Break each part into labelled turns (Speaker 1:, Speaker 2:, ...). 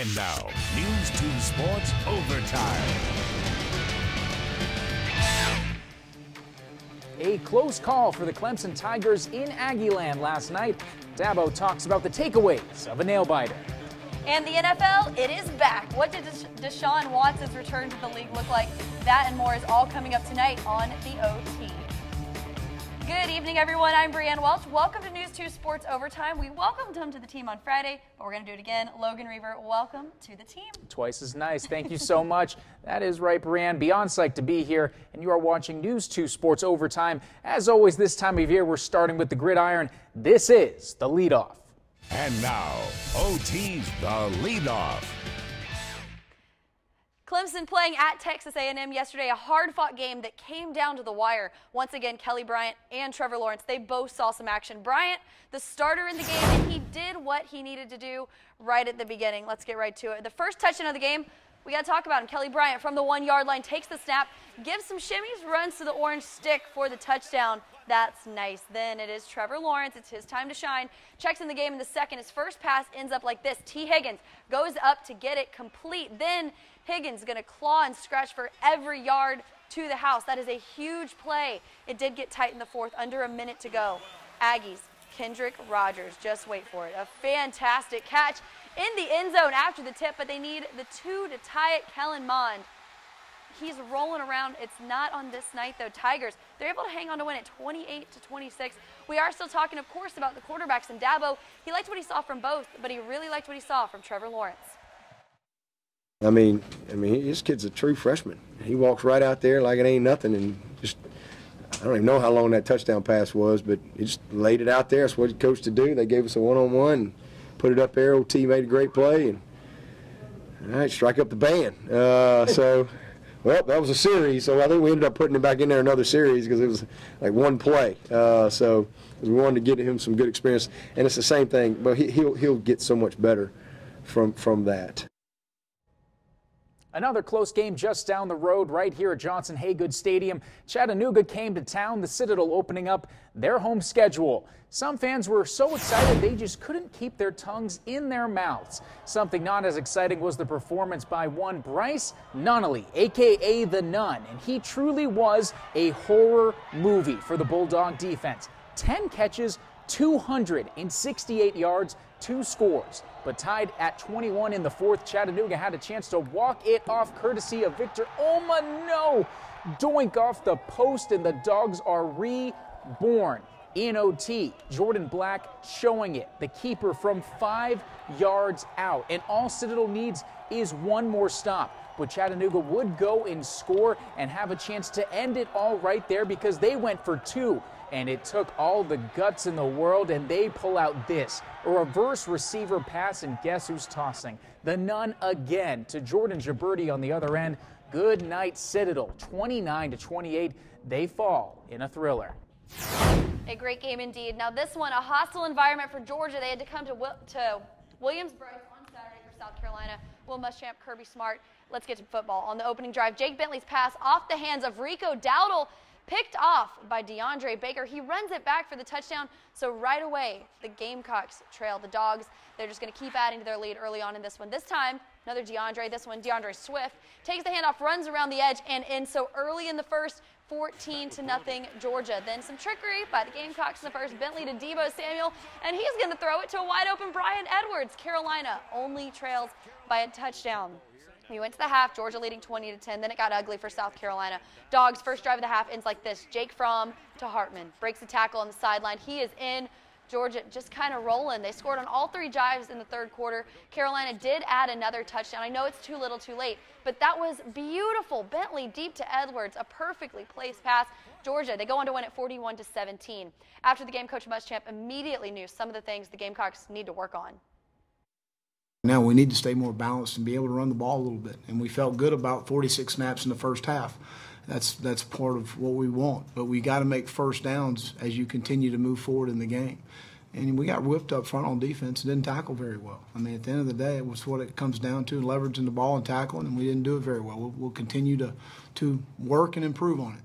Speaker 1: And now, News 2 Sports Overtime.
Speaker 2: A close call for the Clemson Tigers in Aggieland last night. Dabo talks about the takeaways of a nail-biter.
Speaker 3: And the NFL, it is back. What did Deshaun Watson's return to the league look like? That and more is all coming up tonight on the OT. Good evening, everyone. I'm Brianne Welch. Welcome to News 2 Sports Overtime. We welcomed him to the team on Friday, but we're going to do it again. Logan Reaver, welcome to the team.
Speaker 2: Twice as nice. Thank you so much. That is right, Brianne. Beyond psyched to be here, and you are watching News 2 Sports Overtime. As always, this time of year, we're starting with the gridiron. This is the leadoff.
Speaker 1: And now, OT's the leadoff.
Speaker 3: Clemson playing at Texas A&M yesterday, a hard-fought game that came down to the wire. Once again, Kelly Bryant and Trevor Lawrence, they both saw some action. Bryant, the starter in the game, and he did what he needed to do right at the beginning. Let's get right to it. The first touchdown of the game, we got to talk about him. Kelly Bryant from the 1-yard line takes the snap, gives some shimmies, runs to the orange stick for the touchdown. That's nice. Then it is Trevor Lawrence. It's his time to shine. Checks in the game in the second. His first pass ends up like this. T. Higgins goes up to get it complete. Then Higgins going to claw and scratch for every yard to the house. That is a huge play. It did get tight in the fourth, under a minute to go. Aggies, Kendrick Rogers, just wait for it. A fantastic catch in the end zone after the tip, but they need the two to tie it. Kellen Mond, he's rolling around. It's not on this night, though. Tigers, they're able to hang on to win it 28-26. We are still talking, of course, about the quarterbacks. And Dabo, he liked what he saw from both, but he really liked what he saw from Trevor Lawrence.
Speaker 4: I mean, this kid's a true freshman. He walks right out there like it ain't nothing, and just, I don't even know how long that touchdown pass was, but he just laid it out there. That's what he coached to do. They gave us a one-on-one, put it up there. OT made a great play, and all right, strike up the band. Well, that was a series, so I think we ended up putting him back in there another series because it was like one play. So we wanted to get him some good experience, and it's the same thing, but he'll get so much better from that.
Speaker 2: Another close game just down the road right here at Johnson Haygood Stadium. Chattanooga came to town, the Citadel opening up their home schedule. Some fans were so excited they just couldn't keep their tongues in their mouths. Something not as exciting was the performance by one Bryce Nunnally, a.k.a. the Nun, and he truly was a horror movie for the Bulldog defense. 10 catches, 268 yards, 2 scores. But tied at 21 in the fourth, Chattanooga had a chance to walk it off courtesy of Victor Omano. Doink off the post, and the Dogs are reborn in OT. Jordan Black showing it, the keeper from 5 yards out. And all Citadel needs is one more stop. But Chattanooga would go and score and have a chance to end it all right there because they went for 2. And it took all the guts in the world, and they pull out this. A reverse receiver pass, and guess who's tossing? The Nun again to Jordan Gibberti on the other end. Good night, Citadel. 29-28. They fall in a thriller.
Speaker 3: A great game indeed. Now this one, a hostile environment for Georgia. They had to come to Williams-Brice on Saturday for South Carolina. Will Muschamp, Kirby Smart. Let's get to football. On the opening drive, Jake Bentley's pass off the hands of Rico Dowdle, picked off by DeAndre Baker. He runs it back for the touchdown. So right away, the Gamecocks trail the Dogs. They're just going to keep adding to their lead early on in this one. This time, another DeAndre. This one, DeAndre Swift takes the handoff, runs around the edge, and in so early in the first, 14-0 Georgia. Then some trickery by the Gamecocks in the first. Bentley to Deebo Samuel, and he's going to throw it to a wide open Brian Edwards. Carolina only trails by a touchdown. We went to the half, Georgia leading 20-10. Then it got ugly for South Carolina. Dogs' first drive of the half ends like this. Jake Fromm to Hartman. Breaks the tackle on the sideline. He is in. Georgia just kind of rolling. They scored on all 3 drives in the third quarter. Carolina did add another touchdown. I know it's too little too late, but that was beautiful. Bentley deep to Edwards, a perfectly placed pass. Georgia, they go on to win at 41-17. After the game, Coach Muschamp immediately knew some of the things the Gamecocks need to work on.
Speaker 5: Now we need to stay more balanced and be able to run the ball a little bit. And we felt good about 46 snaps in the first half. That's part of what we want. But we got to make first downs as you continue to move forward in the game. And we got whipped up front on defense and didn't tackle very well. I mean, at the end of the day, it was what it comes down to, leveraging the ball and tackling, and we didn't do it very well. We'll continue to work and improve on it.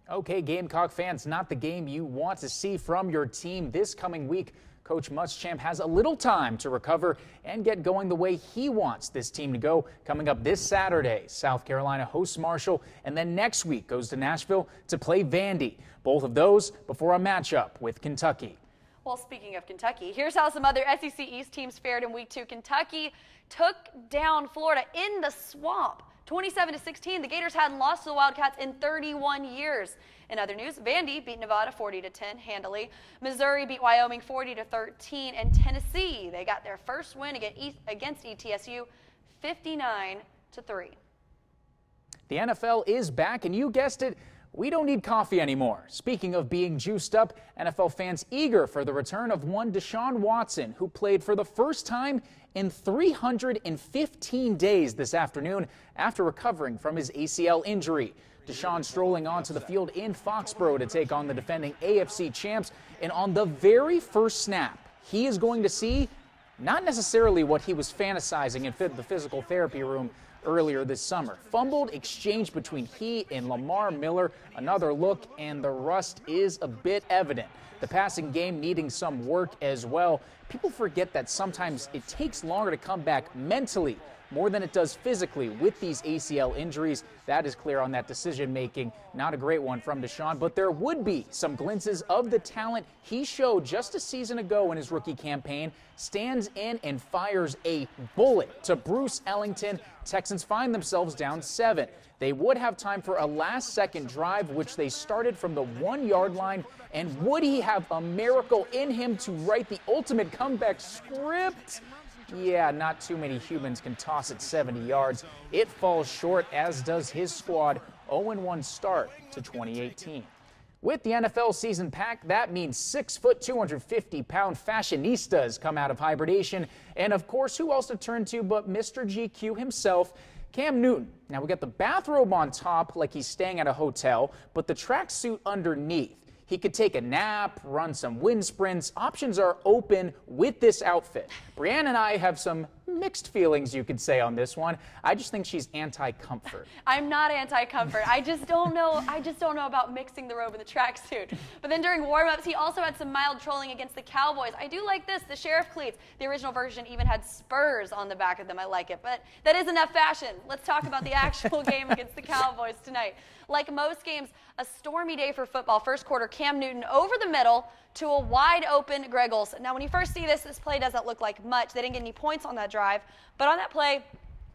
Speaker 2: Okay, Gamecock fans, not the game you want to see from your team this coming week. Coach Muschamp has a little time to recover and get going the way he wants this team to go. Coming up this Saturday, South Carolina hosts Marshall, and then next week goes to Nashville to play Vandy. Both of those before a matchup with Kentucky.
Speaker 3: Well, speaking of Kentucky, here's how some other SEC East teams fared in Week 2. Kentucky took down Florida in the Swamp, 27-16. The Gators hadn't lost to the Wildcats in 31 years. In other news, Vandy beat Nevada 40-10 handily. Missouri beat Wyoming 40-13, and Tennessee, they got their first win against ETSU 59-3.
Speaker 2: The NFL is back, and you guessed it, we don't need coffee anymore. Speaking of being juiced up, NFL fans eager for the return of one Deshaun Watson, who played for the first time in 315 days this afternoon after recovering from his ACL injury. Deshaun strolling onto the field in Foxborough to take on the defending AFC champs, and on the very first snap, he is going to see not necessarily what he was fantasizing in the physical therapy room earlier this summer. Fumbled exchange between he and Lamar Miller. Another look, and the rust is a bit evident. The passing game needing some work as well. People forget that sometimes it takes longer to come back mentally more than it does physically with these ACL injuries. That is clear on that decision making. Not a great one from Deshaun, but there would be some glimpses of the talent he showed just a season ago in his rookie campaign. Stands in and fires a bullet to Bruce Ellington. Texans find themselves down 7. They would have time for a last-second drive, which they started from the 1-yard line. And would he have a miracle in him to write the ultimate comeback script? Yeah, not too many humans can toss it 70 yards. It falls short, as does his squad. 0-1 start to 2018. With the NFL season packed, that means 6-foot, 250-pound fashionistas come out of hibernation. And of course, who else to turn to but Mr. GQ himself, Cam Newton. Now, we got the bathrobe on top like he's staying at a hotel, but the tracksuit underneath. He could take a nap, run some wind sprints. Options are open with this outfit. Brianne and I have some mixed feelings, you could say, on this one. I just think she's anti-comfort.
Speaker 3: I'm not anti-comfort. I just don't know about mixing the robe and the tracksuit. But then during warm-ups, he also had some mild trolling against the Cowboys. I do like this, the sheriff cleats. The original version even had spurs on the back of them. I like it. But that is enough fashion. Let's talk about the actual game against the Cowboys tonight. Like most games, a stormy day for football. First quarter, Cam Newton over the middle to a wide-open Greg Olsen. Now, when you first see this play doesn't look like much. They didn't get any points on that drive. But on that play,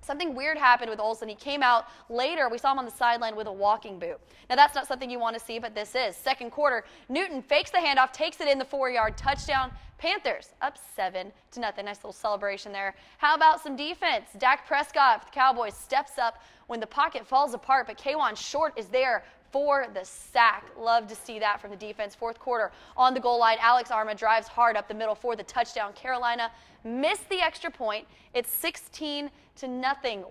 Speaker 3: something weird happened with Olsen. He came out later. We saw him on the sideline with a walking boot. Now, that's not something you want to see, but this is. Second quarter, Newton fakes the handoff, takes it in the 4-yard touchdown. Panthers up 7-0. Nice little celebration there. How about some defense? Dak Prescott, the Cowboys, steps up when the pocket falls apart, but K'Wan Short is there for the sack. Love to see that from the defense. Fourth quarter, on the goal line, Alex Arma drives hard up the middle for the touchdown. Carolina missed the extra point. It's 16-0.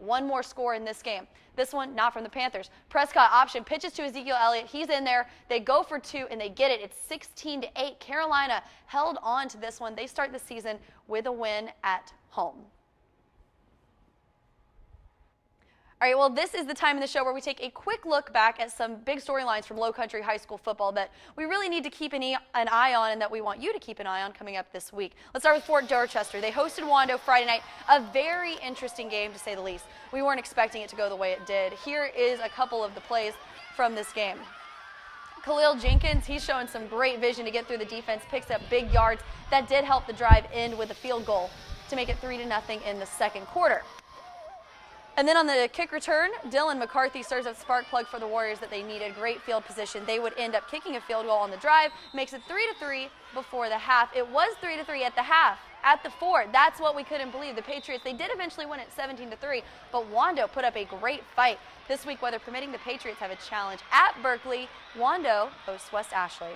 Speaker 3: One more score in this game. This one, not from the Panthers. Prescott option, pitches to Ezekiel Elliott. He's in there. They go for 2, and they get it. It's 16-8. Carolina held on to this one. They start the season with a win at home. All right, well, this is the time in the show where we take a quick look back at some big storylines from Low Country High School football that we really need to keep an eye on and that we want you to keep an eye on coming up this week. Let's start with Fort Dorchester. They hosted Wando Friday night. A very interesting game, to say the least. We weren't expecting it to go the way it did. Here is a couple of the plays from this game. Khalil Jenkins, he's showing some great vision to get through the defense, picks up big yards. That did help the drive end with a field goal to make it 3-0 in the second quarter. And then on the kick return, Dylan McCarthy serves up spark plug for the Warriors that they needed. Great field position. They would end up kicking a field goal on the drive, makes it 3-3 before the half. It was 3-3 at the half. At the Fort, that's what we couldn't believe. The Patriots, they did eventually win it 17-3, but Wando put up a great fight. This week, weather permitting, the Patriots have a challenge at Berkeley. Wando hosts West Ashley.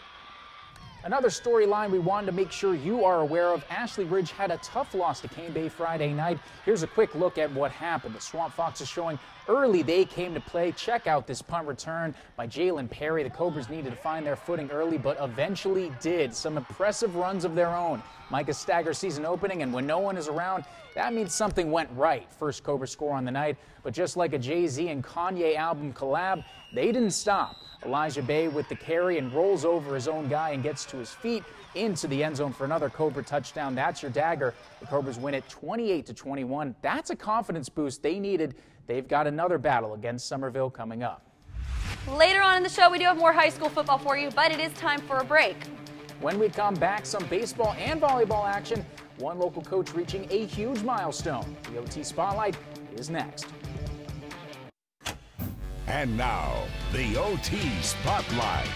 Speaker 2: Another storyline we wanted to make sure you are aware of. Ashley Ridge had a tough loss to Cane Bay Friday night. Here's a quick look at what happened. The Swamp Foxes showing early they came to play. Check out this punt return by Jalen Perry. The Cobras needed to find their footing early, but eventually did. Some impressive runs of their own. Micah Stagger season opening, and when no one is around, that means something went right. First Cobra score on the night, but just like a Jay-Z and Kanye album collab, they didn't stop. Elijah Bay with the carry and rolls over his own guy and gets to to his feet into the end zone for another Cobra touchdown. That's your dagger. The Cobras win it 28-21. That's a confidence boost they needed. They've got another battle against Somerville coming up.
Speaker 3: Later on in the show, we do have more high school football for you, but it is time for a break.
Speaker 2: When we come back, some baseball and volleyball action. One local coach reaching a huge milestone. The OT Spotlight is next.
Speaker 1: And now, the OT Spotlight.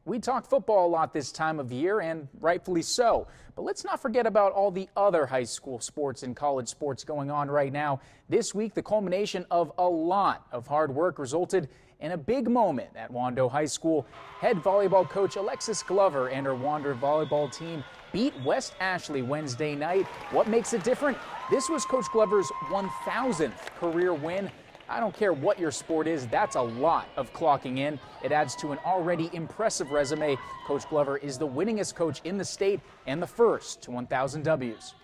Speaker 2: We talk football a lot this time of year, and rightfully so. But let's not forget about all the other high school sports and college sports going on right now. This week, the culmination of a lot of hard work resulted in a big moment at Wando High School. Head volleyball coach Alexis Glover and her Wander volleyball team beat West Ashley Wednesday night. What makes it different? This was Coach Glover's 1,000th career win. I don't care what your sport is, that's a lot of clocking in. It adds to an already impressive resume. Coach Glover is the winningest coach in the state and the first to 1,000 W's.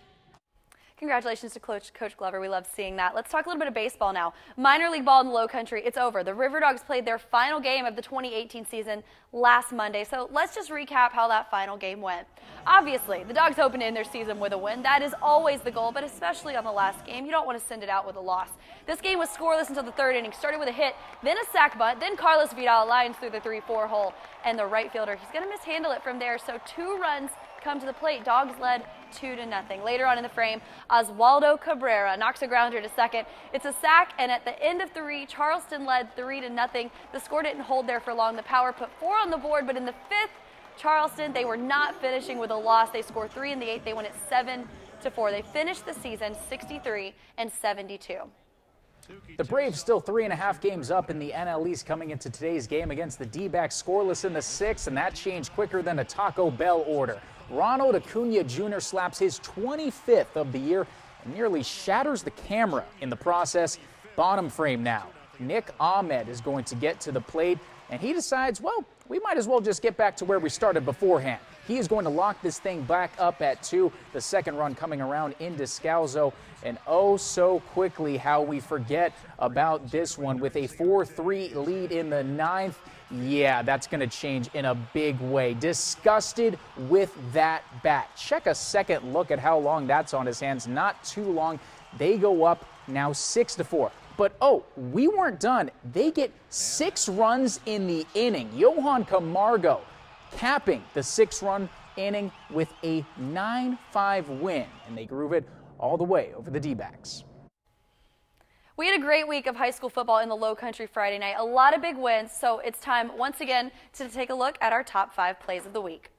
Speaker 3: Congratulations to Coach Glover. We love seeing that. Let's talk a little bit of baseball now. Minor league ball in the Low Country, it's over. The River Dogs played their final game of the 2018 season last Monday. So let's just recap how that final game went. Obviously, the Dogs opened in their season with a win. That is always the goal, but especially on the last game, you don't want to send it out with a loss. This game was scoreless until the third inning. Started with a hit, then a sac bunt, then Carlos Vidal lines through the 3-4 hole, and the right fielder, he's going to mishandle it from there. So 2 runs come to the plate. Dogs led 2-0. Later on in the frame, Oswaldo Cabrera knocks a grounder to second. It's a sac, and at the end of 3, Charleston led 3-0. The score didn't hold there for long. The Power put 4 on the board, but in the 5th, Charleston, they were not finishing with a loss. They scored 3 in the 8th. They won it 7-4. They finished the season 63-72.
Speaker 2: The Braves still 3.5 games up in the NL East coming into today's game against the D-backs, scoreless in the 6th, and that changed quicker than a Taco Bell order. Ronald Acuna Jr. slaps his 25th of the year and nearly shatters the camera in the process. Bottom frame now. Nick Ahmed is going to get to the plate, and he decides, well, we might as well just get back to where we started beforehand. He is going to lock this thing back up at 2. The second run coming around into Scalzo. And oh, so quickly how we forget about this one with a 4-3 lead in the 9th. Yeah, that's going to change in a big way. Disgusted with that bat. Check a second look at how long that's on his hands. Not too long. They go up now 6-4. But, oh, we weren't done. They get 6 runs in the inning. Johan Camargo capping the 6-run inning with a 9-5 win. And they groove it all the way over the D-backs.
Speaker 3: We had a great week of high school football in the Low Country Friday night. A lot of big wins, so it's time once again to take a look at our top 5 plays of the week.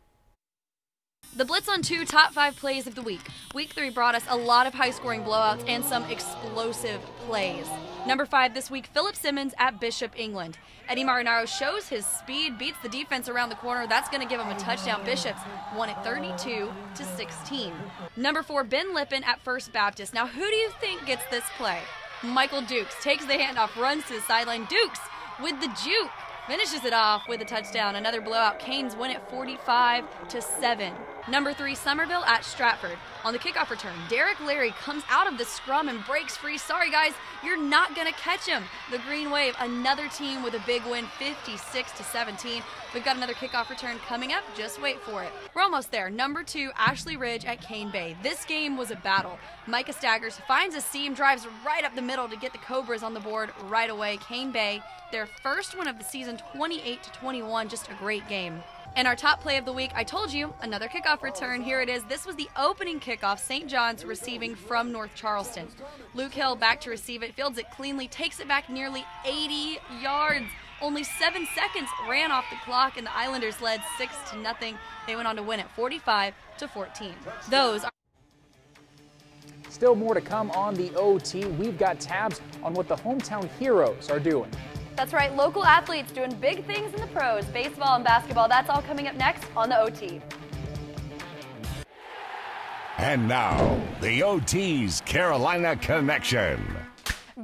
Speaker 3: The Blitz on 2 top 5 plays of the week. Week 3 brought us a lot of high-scoring blowouts and some explosive plays. Number 5 this week, Philip Simmons at Bishop England. Eddie Marinaro shows his speed, beats the defense around the corner. That's going to give him a touchdown. Bishops won it 32-16. Number 4, Ben Lippen at First Baptist. Now, who do you think gets this play? Michael Dukes takes the handoff, runs to the sideline. Dukes with the juke. Finishes it off with a touchdown. Another blowout. Canes win it 45-7. Number 3, Somerville at Stratford. On the kickoff return, Derek Larry comes out of the scrum and breaks free. Sorry, guys, you're not going to catch him. The Green Wave, another team with a big win, 56-17. We've got another kickoff return coming up. Just wait for it. We're almost there. Number 2, Ashley Ridge at Cane Bay. This game was a battle. Micah Staggers finds a seam, drives right up the middle to get the Cobras on the board right away. Cane Bay, their first one of the season, 28-21. Just a great game. And our top play of the week, I told you, another kickoff return. Here it is. This was the opening kickoff. St. John's receiving from North Charleston. Luke Hill back to receive it, fields it cleanly, takes it back nearly 80 yards. Only 7 seconds ran off the clock, and the Islanders led 6-0. They went on to win it 45-14. Those are
Speaker 2: still more to come on the OT. We've got tabs on what the hometown heroes are doing.
Speaker 3: That's right, local athletes doing big things in the pros, baseball and basketball. That's all coming up next on the OT.
Speaker 1: And now, the OT's Carolina Connection.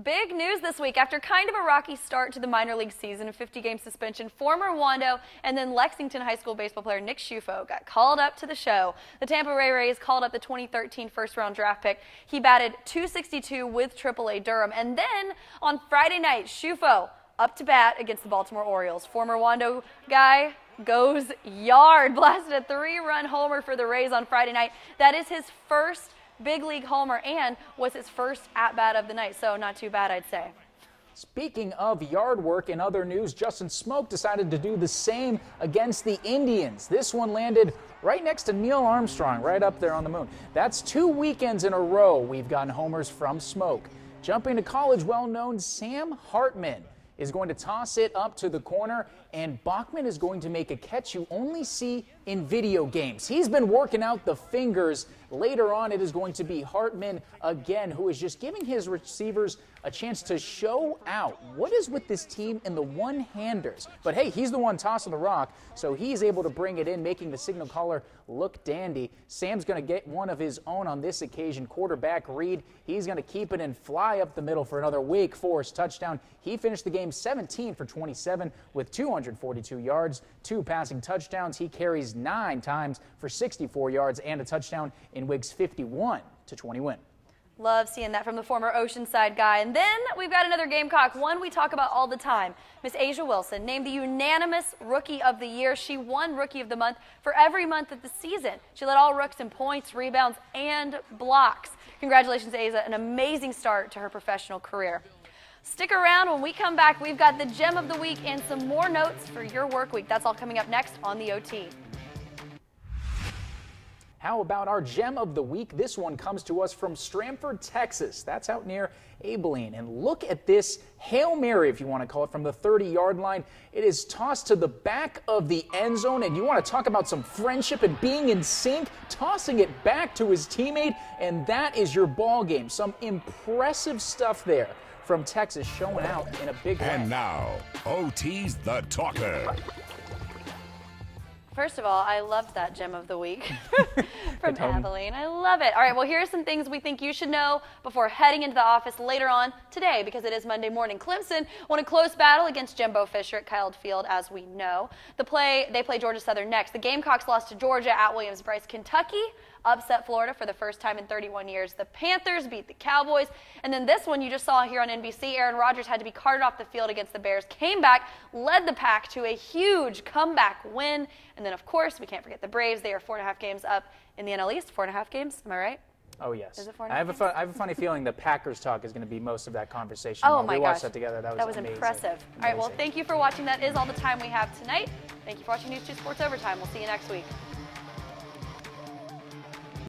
Speaker 3: Big news this week. After kind of a rocky start to the minor league season, a 50-game suspension, former Wando and then Lexington High School baseball player Nick Schufo got called up to the show. The Tampa Bay Rays called up the 2013 first-round draft pick. He batted .262 with AAA Durham. And then on Friday night, Schufo up to bat against the Baltimore Orioles. Former Wando guy goes yard. Blasted a 3-run homer for the Rays on Friday night. That is his first big league homer and was his first at-bat of the night, so not too bad, I'd say.
Speaker 2: Speaking of yard work, in other news, Justin Smoke decided to do the same against the Indians. This one landed right next to Neil Armstrong, right up there on the moon. That's 2 weekends in a row we've gotten homers from Smoke. Jumping to college, well-known Sam Hartman is going to toss it up to the corner, and Bachman is going to make a catch you only see in video games. He's been working out the fingers. Later on, it is going to be Hartman again, who is just giving his receivers a chance to show out. What is with this team and the one-handers? But hey, he's the one tossing the rock, so he's able to bring it in, making the signal caller look dandy. Sam's going to get one of his own on this occasion. Quarterback Reed, he's going to keep it and fly up the middle for another Wake Forest touchdown. He finished the game 17 for 27 with 242 yards, 2 passing touchdowns. He carries 9 times for 64 yards and a touchdown in Wake's 51-20 win.
Speaker 3: Love seeing that from the former Oceanside guy. And then we've got another Gamecock, one we talk about all the time. Miss Asia Wilson, named the unanimous Rookie of the Year. She won Rookie of the Month for every month of the season. She led all rooks in points, rebounds, and blocks. Congratulations, Asia. An amazing start to her professional career. Stick around. When we come back, we've got the Gem of the Week and some more notes for your work week. That's all coming up next on the OT.
Speaker 2: How about our Gem of the Week? This one comes to us from Stramford, Texas. That's out near Abilene. And look at this Hail Mary, if you want to call it, from the 30-yard line. It is tossed to the back of the end zone. And you want to talk about some friendship and being in sync, tossing it back to his teammate. And that is your ball game. Some impressive stuff there from Texas showing out in a big way.
Speaker 1: And now, OT's The Talker.
Speaker 3: First of all, I loved that Gem of the Week from Abilene. I love it. All right, well, here are some things we think you should know before heading into the office later on today, because it is Monday morning. Clemson won a close battle against Jimbo Fisher at Kyle Field, as we know. They play Georgia Southern next. The Gamecocks lost to Georgia at Williams-Brice. Kentucky upset Florida for the first time in 31 years. The Panthers beat the Cowboys. And then this one you just saw here on NBC, Aaron Rodgers had to be carted off the field against the Bears, came back, led the pack to a huge comeback win. And then, of course, we can't forget the Braves. They are 4.5 games up in the NL East. 4.5 games, am I right?
Speaker 2: Oh, yes.
Speaker 3: Is it 4.5
Speaker 2: I have a funny feeling the Packers talk is going to be most of that conversation.
Speaker 3: Oh, my gosh.
Speaker 2: We watched that together. That was amazing.
Speaker 3: Impressive.
Speaker 2: Amazing.
Speaker 3: All right, well, thank you for watching. That is all the time we have tonight. Thank you for watching News 2 Sports Overtime. We'll see you next week.